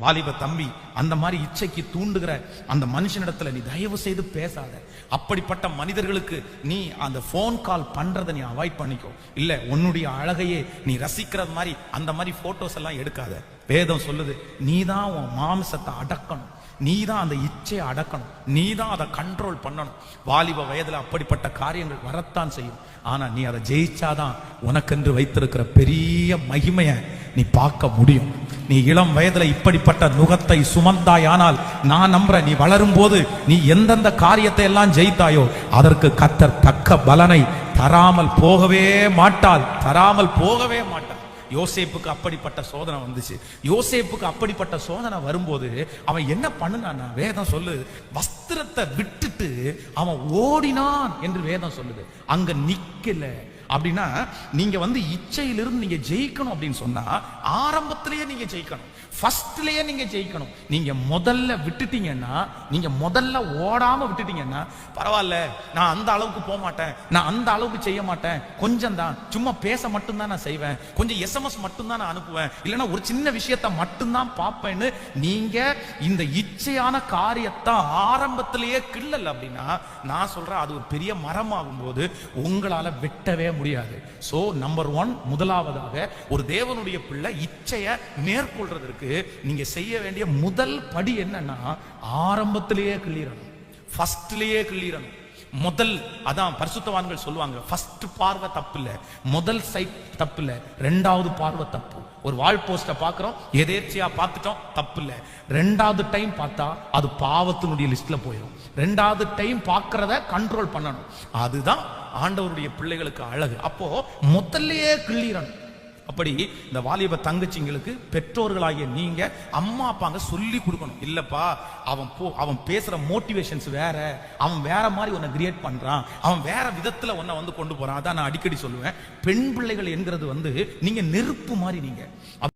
வாலிப தம்பி, அந்த மாதிரி இச்சைக்கு தூண்டுகிற அந்த மனுஷனிடத்துல நீ தயவு செய்து பேசாத. அப்படிப்பட்ட மனிதர்களுக்கு நீ அந்த போன் கால் பண்றதை நீ அவாய்ட் பண்ணிக்கோ. இல்ல உன்னுடைய அழகையே நீ ரசிக்கிறது மாதிரி அந்த மாதிரி போட்டோஸ் எல்லாம் எடுக்காத. வேதம் சொல்லுது, நீதான் உன் மாம்சத்தை அடக்கணும், நீதான் அந்த இச்சையை அடக்கணும், நீதான் அதை கண்ட்ரோல் பண்ணணும். வாலிப வயதுல அப்படிப்பட்ட காரியங்கள் வரத்தான் செய்யும். ஆனா நீ அதை ஜெயிச்சாதான் உனக்கென்று வைத்திருக்கிற பெரிய மகிமையை நீ பார்க்க முடியும். நீ இளம் வயதுல இப்படிப்பட்ட நுகத்தை சுமந்தாயானால் நான் நம்புறேன், நீ வளரும் போது நீ எந்தெந்த காரியத்தை எல்லாம் ஜெயித்தாயோ அதற்கு கர்த்தர் தக்க பலனை தராமல் போகவே மாட்டாள், தராமல் போகவே மாட்டாள். யோசேப்புக்கு அப்படிப்பட்ட சோதனை வந்துச்சு. யோசேப்புக்கு அப்படிப்பட்ட சோதனை வரும்போது அவன் என்ன பண்ணுனான்னா, வேதம் சொல்லு, வஸ்திரத்தை விட்டுட்டு அவன் ஓடினான் என்று வேதம் சொல்லுது. அங்க நிக்கல. அப்படின்னா நீங்க இச்சையிலிருந்து நீங்க ஜெயிக்கணும் அப்படின்னு சொன்னா ஆரம்பத்திலேயே நீங்க ஜெயிக்கணும், ஃபர்ஸ்ட்லயே நீங்க ஜெயிக்கணும். நீங்க முதல்ல விட்டுட்டீங்கன்னா, நீங்க முதல்ல ஓடாம விட்டுட்டீங்கன்னா, பரவாயில்ல நான் அந்த அளவுக்கு போக மாட்டேன், நான் அந்த அளவுக்கு செய்ய மாட்டேன், கொஞ்சம் தான், சும்மா பேச மட்டும்தான் நான் செய்வேன், கொஞ்சம் SMS மட்டும்தான் நான் அனுப்புவேன், இல்லைன்னா ஒரு சின்ன விஷயத்தை மட்டும்தான் பார்ப்பேன்னு நீங்க இந்த இச்சையான காரியத்தை ஆரம்பத்திலேயே கிள்ளல அப்படின்னா, நான் சொல்றேன் அது ஒரு பெரிய மரமாகும் போது உங்களால வெட்டவே முடியாது. சோ நம்பர் 1, முதலாவதாக ஒரு தேவனுடைய பிள்ளை இச்சையை மேற்கொள்றதற்கு நீங்க செய்ய வேண்டிய முதல் படி என்னன்னா, ஆரம்பத்திலேயே கிள்ளிரணும், ஃபர்ஸ்ட்லயே கிள்ளிரணும். முதல் அதான் பரிசுத்தவான்கள் சொல்லுவாங்க, ஃபர்ஸ்ட் பார்வை தப்பு இல்ல, முதல் சைட் தப்பு இல்ல, ரெண்டாவது பார்வை தப்பு. ஒரு வால் போஸ்ட பாக்குறோம், எதேர்ச்சியா பார்த்துட்டோம், தப்பு இல்ல. ரெண்டாவது டைம் பார்த்தா அது பாவத்தினுடைய லிஸ்ட்ல போயிடும். ரெண்டாவது டைம் பார்க்கறத கண்ட்ரோல் பண்ணணும். அதுதான் ஆண்டவருடைய பிள்ளைகளுக்கு அழகு. அப்போ முதல்லயே கிள்ளிரணும். அப்படி இந்த வாலிப தங்கச்சிங்களுக்கு பெற்றோர்களாகிய நீங்க அம்மா அப்பாங்க சொல்லி கொடுக்கணும். இல்லப்பா அவன் பேசுற மோட்டிவேஷன்ஸ் வேற, அவன் வேற மாதிரி உன்னை கிரியேட் பண்றான், அவன் வேற விதத்துல உன்னை கொண்டு போறான். அதான் நான் அடிக்கடி சொல்லுவேன், பெண் பிள்ளைகள் என்கிறது நீங்க நெருப்பு மாதிரி. நீங்க